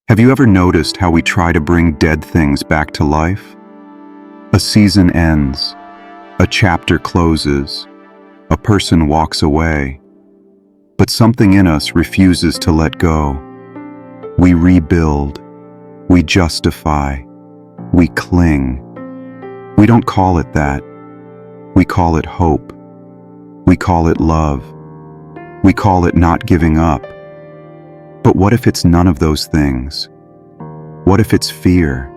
Have you ever noticed how we try to bring dead things back to life? A season ends, a chapter closes, a person walks away, but something in us refuses to let go. We rebuild, we justify, we cling. We don't call it that. We call it hope. We call it love. We call it not giving up. But what if it's none of those things? What if it's fear?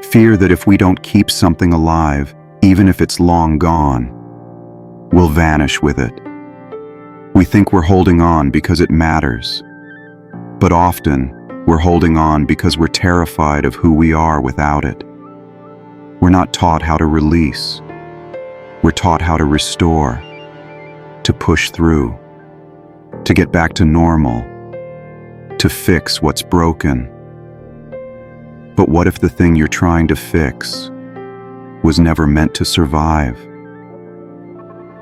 Fear that if we don't keep something alive, even if it's long gone, we'll vanish with it. We think we're holding on because it matters. But often, we're holding on because we're terrified of who we are without it. We're not taught how to release. We're taught how to restore, to push through, to get back to normal, to fix what's broken. But what if the thing you're trying to fix was never meant to survive?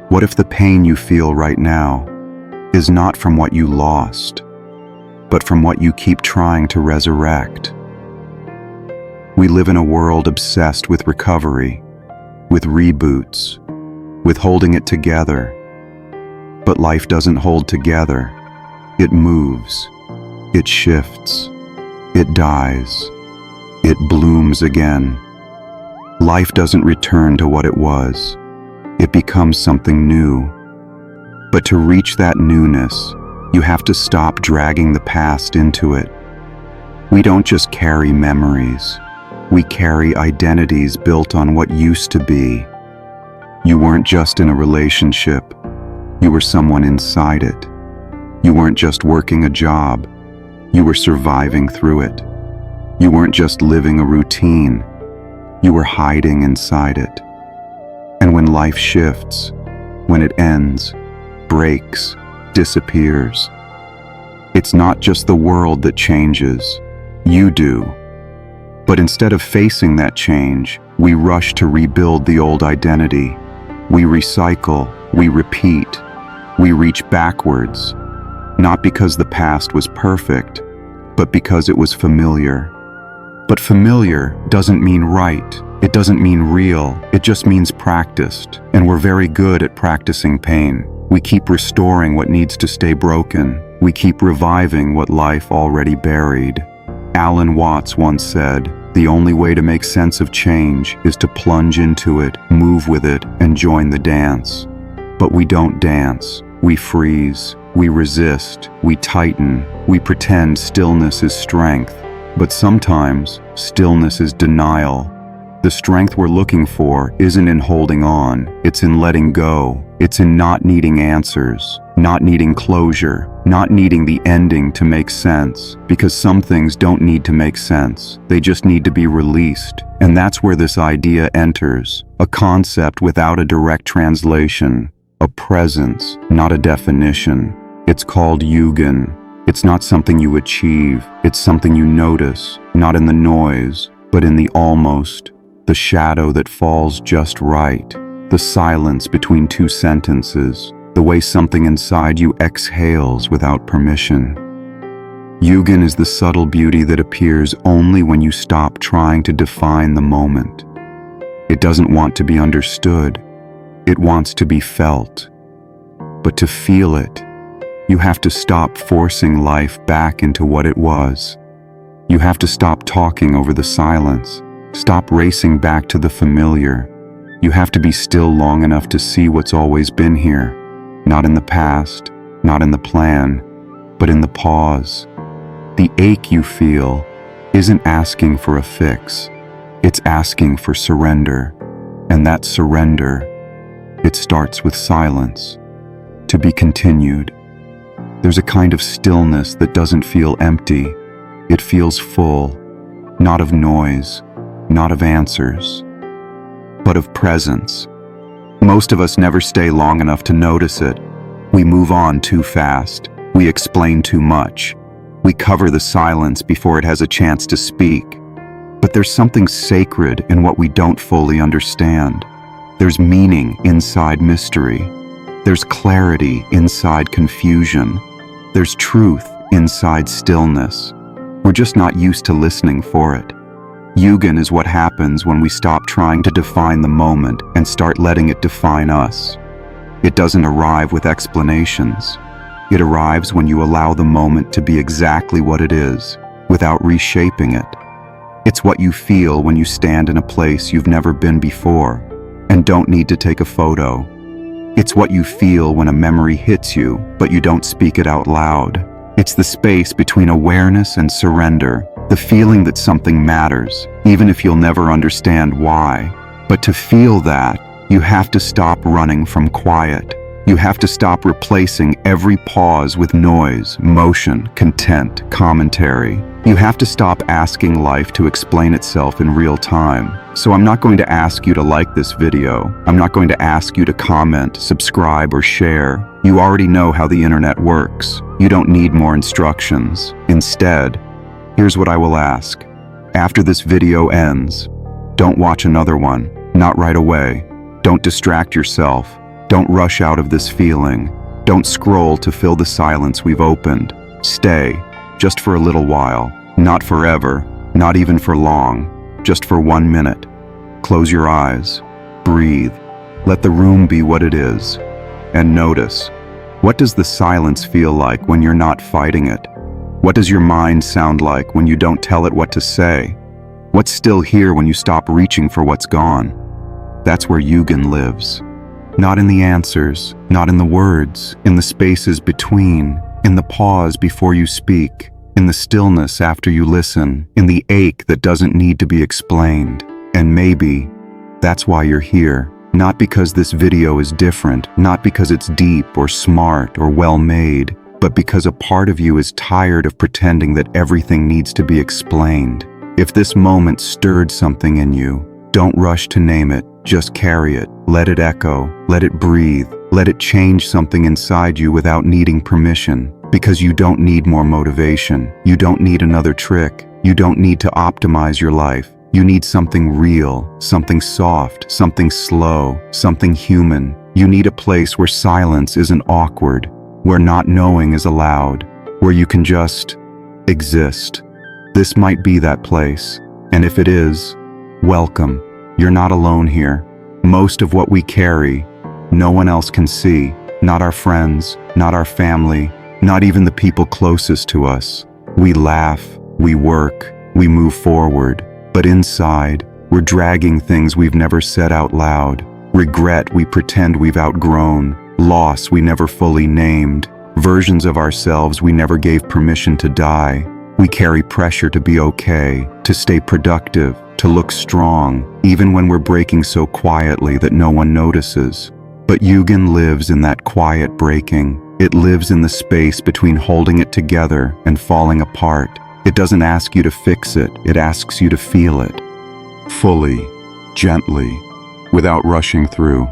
What if the pain you feel right now is not from what you lost, but from what you keep trying to resurrect? We live in a world obsessed with recovery, with reboots, with holding it together. But life doesn't hold together. It moves. It shifts. It dies. It blooms again. Life doesn't return to what it was. It becomes something new. But to reach that newness, you have to stop dragging the past into it. We don't just carry memories. We carry identities built on what used to be. You weren't just in a relationship. You were someone inside it. You weren't just working a job. You were surviving through it. You weren't just living a routine. You were hiding inside it. And when life shifts, when it ends, breaks, disappears, it's not just the world that changes. You do. But instead of facing that change, we rush to rebuild the old identity. We recycle, we repeat, we reach backwards, not because the past was perfect, but because it was familiar. But familiar doesn't mean right. It doesn't mean real. It just means practiced. And we're very good at practicing pain. We keep restoring what needs to stay broken. We keep reviving what life already buried. Alan Watts once said, "The only way to make sense of change is to plunge into it, move with it, and join the dance." But we don't dance. We freeze. We resist. We tighten. We pretend stillness is strength. But sometimes, stillness is denial. The strength we're looking for isn't in holding on. It's in letting go. It's in not needing answers, not needing closure, not needing the ending to make sense. Because some things don't need to make sense. They just need to be released. And that's where this idea enters. A concept without a direct translation. A presence, not a definition. It's called Yūgen. It's not something you achieve. It's something you notice, not in the noise, but in the almost. The shadow that falls just right. The silence between two sentences. The way something inside you exhales without permission. Yūgen is the subtle beauty that appears only when you stop trying to define the moment. It doesn't want to be understood. It wants to be felt. But to feel it, you have to stop forcing life back into what it was. You have to stop talking over the silence. Stop racing back to the familiar. You have to be still long enough to see what's always been here. Not in the past, not in the plan, but in the pause. The ache you feel isn't asking for a fix. It's asking for surrender. And that surrender, it starts with silence. To be continued. There's a kind of stillness that doesn't feel empty. It feels full, not of noise, not of answers, but of presence. Most of us never stay long enough to notice it. We move on too fast. We explain too much. We cover the silence before it has a chance to speak. But there's something sacred in what we don't fully understand. There's meaning inside mystery. There's clarity inside confusion. There's truth inside stillness. We're just not used to listening for it. Yūgen is what happens when we stop trying to define the moment and start letting it define us. It doesn't arrive with explanations. It arrives when you allow the moment to be exactly what it is, without reshaping it. It's what you feel when you stand in a place you've never been before and don't need to take a photo. It's what you feel when a memory hits you, but you don't speak it out loud. It's the space between awareness and surrender, the feeling that something matters, even if you'll never understand why. But to feel that, you have to stop running from quiet. You have to stop replacing every pause with noise, motion, content, commentary. You have to stop asking life to explain itself in real time. So I'm not going to ask you to like this video. I'm not going to ask you to comment, subscribe, or share. You already know how the internet works. You don't need more instructions. Instead, here's what I will ask. After this video ends, don't watch another one. Not right away. Don't distract yourself. Don't rush out of this feeling. Don't scroll to fill the silence we've opened. Stay, just for a little while. Not forever, not even for long, just for 1 minute. Close your eyes. Breathe. Let the room be what it is. And notice, what does the silence feel like when you're not fighting it? What does your mind sound like when you don't tell it what to say? What's still here when you stop reaching for what's gone? That's where Yūgen lives. Not in the answers, not in the words, in the spaces between, in the pause before you speak, in the stillness after you listen, in the ache that doesn't need to be explained. And maybe that's why you're here. Not because this video is different, not because it's deep or smart or well-made, but because a part of you is tired of pretending that everything needs to be explained. If this moment stirred something in you, don't rush to name it, just carry it. Let it echo, let it breathe, let it change something inside you without needing permission. Because you don't need more motivation, you don't need another trick, you don't need to optimize your life. You need something real, something soft, something slow, something human. You need a place where silence isn't awkward, where not knowing is allowed, where you can just exist. This might be that place, and if it is, welcome. You're not alone here. Most of what we carry, no one else can see. Not our friends, not our family, not even the people closest to us. We laugh, we work, we move forward, but inside, we're dragging things we've never said out loud. Regret we pretend we've outgrown, loss we never fully named, versions of ourselves we never gave permission to die. We carry pressure to be okay, to stay productive, to look strong, even when we're breaking so quietly that no one notices. But Yūgen lives in that quiet breaking. It lives in the space between holding it together and falling apart. It doesn't ask you to fix it, it asks you to feel it. Fully, gently, without rushing through.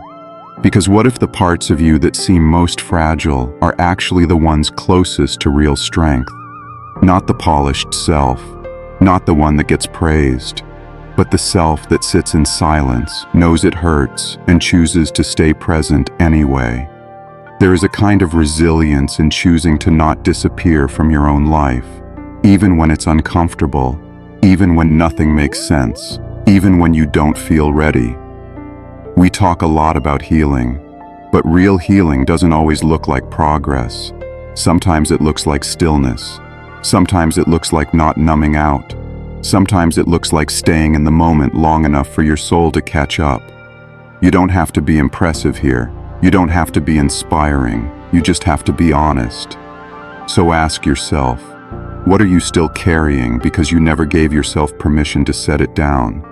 Because what if the parts of you that seem most fragile are actually the ones closest to real strength? Not the polished self, not the one that gets praised, but the self that sits in silence, knows it hurts, and chooses to stay present anyway. There is a kind of resilience in choosing to not disappear from your own life, even when it's uncomfortable, even when nothing makes sense, even when you don't feel ready. We talk a lot about healing, but real healing doesn't always look like progress. Sometimes it looks like stillness. Sometimes it looks like not numbing out. Sometimes it looks like staying in the moment long enough for your soul to catch up. You don't have to be impressive here. You don't have to be inspiring. You just have to be honest. So ask yourself, what are you still carrying because you never gave yourself permission to set it down?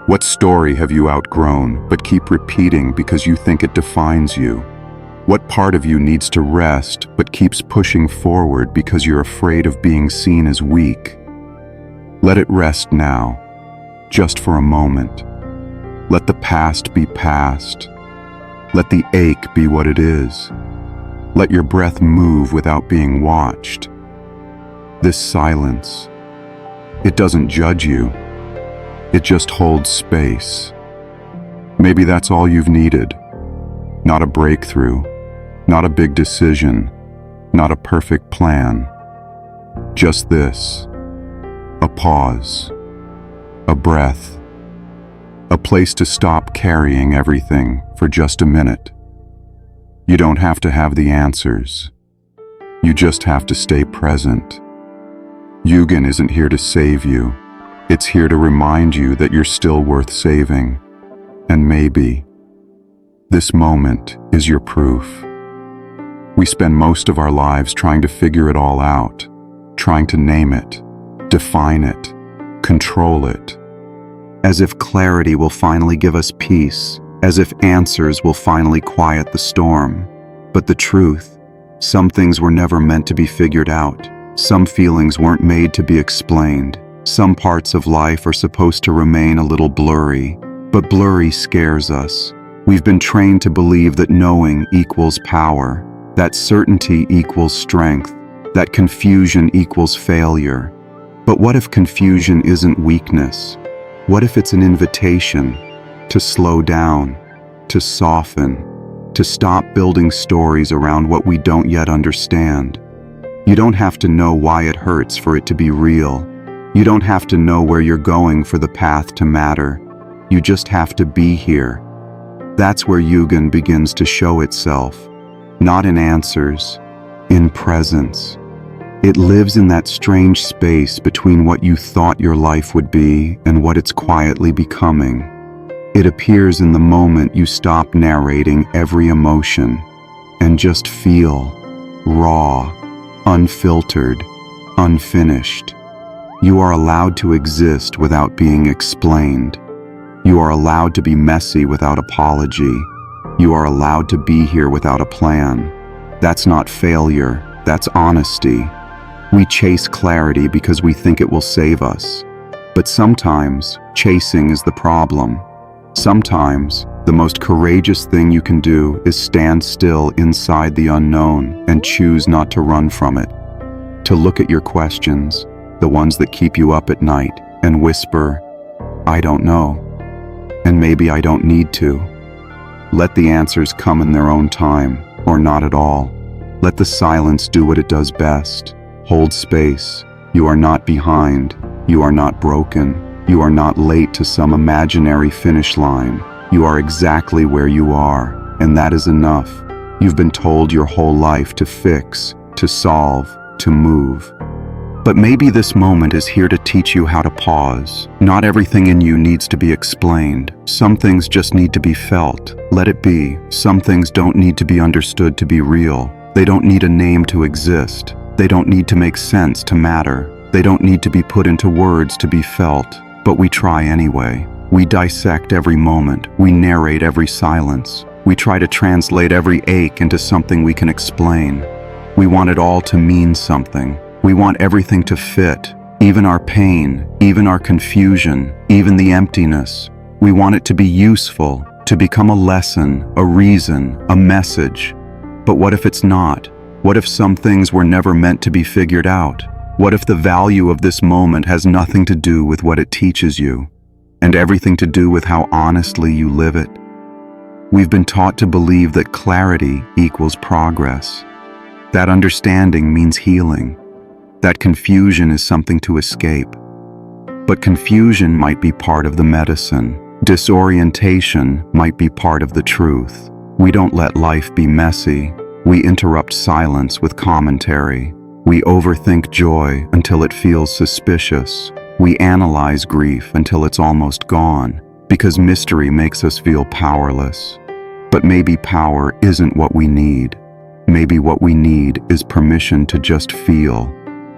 What story have you outgrown but keep repeating because you think it defines you? What part of you needs to rest but keeps pushing forward because you're afraid of being seen as weak? Let it rest now, just for a moment. Let the past be past. Let the ache be what it is. Let your breath move without being watched. This silence, it doesn't judge you. It just holds space. Maybe that's all you've needed. Not a breakthrough, not a big decision, not a perfect plan. Just this, A pause, a breath, a place to stop carrying everything for just a minute. You don't have to have the answers. You just have to stay present. Yūgen isn't here to save you. It's here to remind you that you're still worth saving. And maybe this moment is your proof. We spend most of our lives trying to figure it all out, trying to name it, define it, control it. As if clarity will finally give us peace, as if answers will finally quiet the storm. But the truth, some things were never meant to be figured out. Some feelings weren't made to be explained. Some parts of life are supposed to remain a little blurry, but blurry scares us. We've been trained to believe that knowing equals power, that certainty equals strength, that confusion equals failure. But what if confusion isn't weakness? What if it's an invitation to slow down, to soften, to stop building stories around what we don't yet understand? You don't have to know why it hurts for it to be real. You don't have to know where you're going for the path to matter. You just have to be here. That's where Yūgen begins to show itself, not in answers, in presence. It lives in that strange space between what you thought your life would be and what it's quietly becoming. It appears in the moment you stop narrating every emotion and just feel, raw, unfiltered, unfinished. You are allowed to exist without being explained. You are allowed to be messy without apology. You are allowed to be here without a plan. That's not failure, that's honesty. We chase clarity because we think it will save us. But sometimes, chasing is the problem. Sometimes, the most courageous thing you can do is stand still inside the unknown and choose not to run from it. To look at your questions, the ones that keep you up at night, and whisper, "I don't know. And maybe I don't need to." Let the answers come in their own time, or not at all. Let the silence do what it does best. Hold space. You are not behind. You are not broken. You are not late to some imaginary finish line. You are exactly where you are, and that is enough. You've been told your whole life to fix, to solve, to move. But maybe this moment is here to teach you how to pause. Not everything in you needs to be explained. Some things just need to be felt. Let it be. Some things don't need to be understood to be real. They don't need a name to exist. They don't need to make sense to matter. They don't need to be put into words to be felt. But we try anyway. We dissect every moment. We narrate every silence. We try to translate every ache into something we can explain. We want it all to mean something. We want everything to fit, even our pain, even our confusion, even the emptiness. We want it to be useful, to become a lesson, a reason, a message. But what if it's not? What if some things were never meant to be figured out? What if the value of this moment has nothing to do with what it teaches you, and everything to do with how honestly you live it? We've been taught to believe that clarity equals progress. That understanding means healing. That confusion is something to escape. But confusion might be part of the medicine. Disorientation might be part of the truth. We don't let life be messy. We interrupt silence with commentary. We overthink joy until it feels suspicious. We analyze grief until it's almost gone, because mystery makes us feel powerless. But maybe power isn't what we need. Maybe what we need is permission to just feel,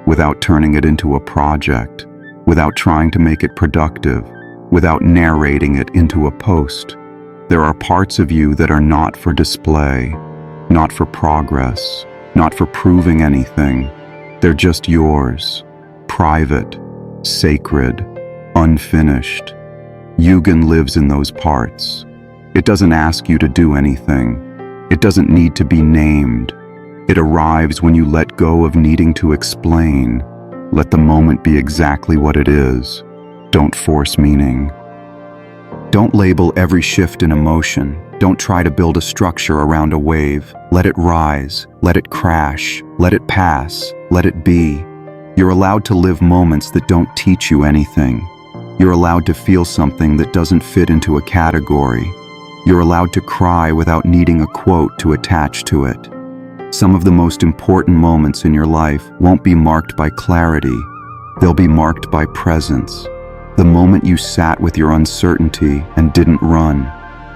without turning it into a project, without trying to make it productive, without narrating it into a post. There are parts of you that are not for display, not for progress, not for proving anything. They're just yours, private, sacred, unfinished. Yūgen lives in those parts. It doesn't ask you to do anything. It doesn't need to be named. It arrives when you let go of needing to explain. Let the moment be exactly what it is. Don't force meaning. Don't label every shift in emotion. Don't try to build a structure around a wave. Let it rise. Let it crash. Let it pass. Let it be. You're allowed to live moments that don't teach you anything. You're allowed to feel something that doesn't fit into a category. You're allowed to cry without needing a quote to attach to it. Some of the most important moments in your life won't be marked by clarity. They'll be marked by presence. The moment you sat with your uncertainty and didn't run.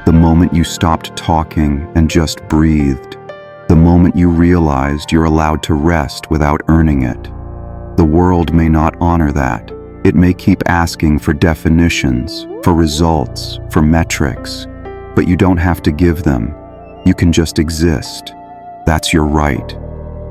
The moment you stopped talking and just breathed. The moment you realized you're allowed to rest without earning it. The world may not honor that. It may keep asking for definitions, for results, for metrics. But you don't have to give them. You can just exist. That's your right.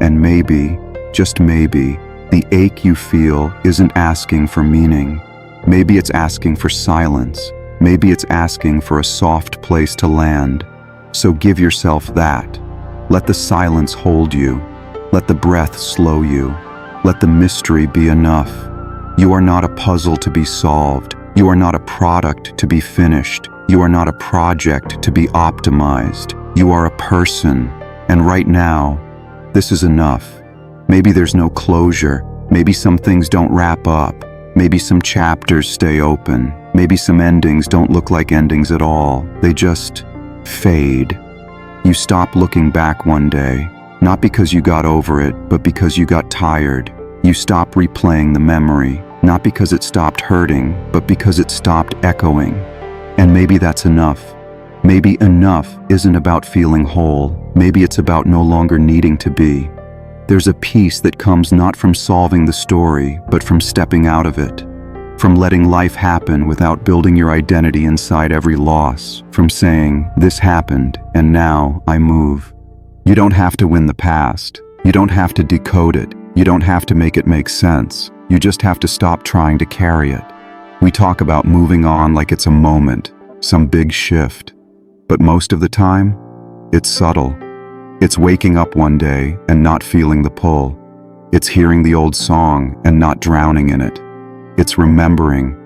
And maybe, just maybe, the ache you feel isn't asking for meaning. Maybe it's asking for silence. Maybe it's asking for a soft place to land. So give yourself that. Let the silence hold you. Let the breath slow you. Let the mystery be enough. You are not a puzzle to be solved. You are not a product to be finished. You are not a project to be optimized. You are a person. And right now, this is enough. Maybe there's no closure. Maybe some things don't wrap up. Maybe some chapters stay open. Maybe some endings don't look like endings at all. They just fade. You stop looking back one day, not because you got over it, but because you got tired. You stop replaying the memory, not because it stopped hurting, but because it stopped echoing. And maybe that's enough. Maybe enough isn't about feeling whole. Maybe it's about no longer needing to be. There's a peace that comes not from solving the story, but from stepping out of it. From letting life happen without building your identity inside every loss. From saying, this happened, and now I move. You don't have to win the past. You don't have to decode it. You don't have to make it make sense. You just have to stop trying to carry it. We talk about moving on like it's a moment, some big shift. But most of the time, it's subtle. It's waking up one day and not feeling the pull. It's hearing the old song and not drowning in it. It's remembering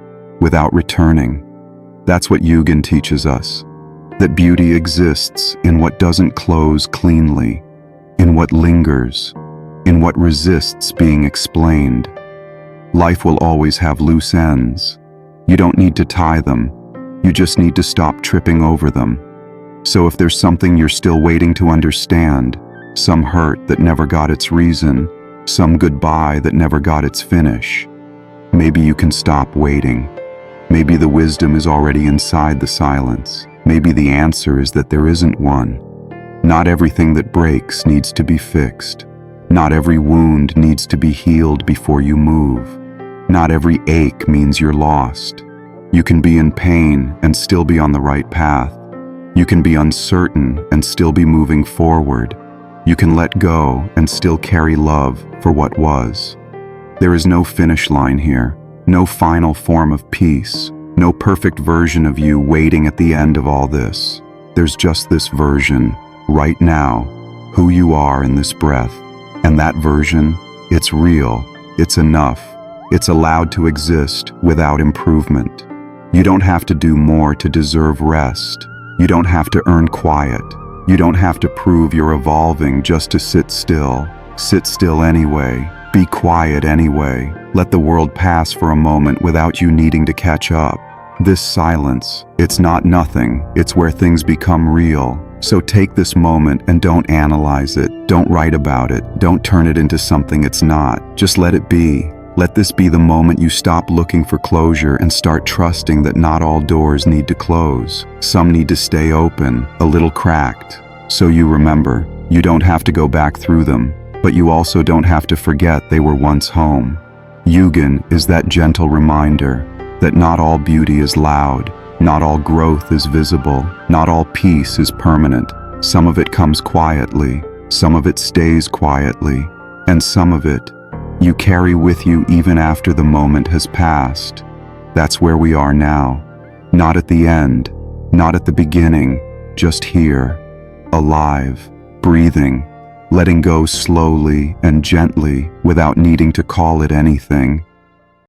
without returning. That's what Yūgen teaches us. That beauty exists in what doesn't close cleanly, in what lingers, in what resists being explained. Life will always have loose ends. You don't need to tie them. You just need to stop tripping over them. So if there's something you're still waiting to understand, some hurt that never got its reason, some goodbye that never got its finish, maybe you can stop waiting. Maybe the wisdom is already inside the silence. Maybe the answer is that there isn't one. Not everything that breaks needs to be fixed. Not every wound needs to be healed before you move. Not every ache means you're lost. You can be in pain and still be on the right path. You can be uncertain and still be moving forward. You can let go and still carry love for what was. There is no finish line here, no final form of peace, no perfect version of you waiting at the end of all this. There's just this version, right now, who you are in this breath. And that version, it's real, it's enough, it's allowed to exist without improvement. You don't have to do more to deserve rest. You don't have to earn quiet. You don't have to prove you're evolving just to sit still. Sit still anyway. Be quiet anyway. Let the world pass for a moment without you needing to catch up. This silence, it's not nothing. It's where things become real. So take this moment and don't analyze it. Don't write about it. Don't turn it into something it's not. Just let it be. Let this be the moment you stop looking for closure and start trusting that not all doors need to close. Some need to stay open, a little cracked. So you remember, you don't have to go back through them, but you also don't have to forget they were once home. Yūgen is that gentle reminder that not all beauty is loud, not all growth is visible, not all peace is permanent. Some of it comes quietly, some of it stays quietly, and some of it you carry with you even after the moment has passed. That's where we are now. Not at the end, not at the beginning, just here, alive, breathing, letting go slowly and gently without needing to call it anything.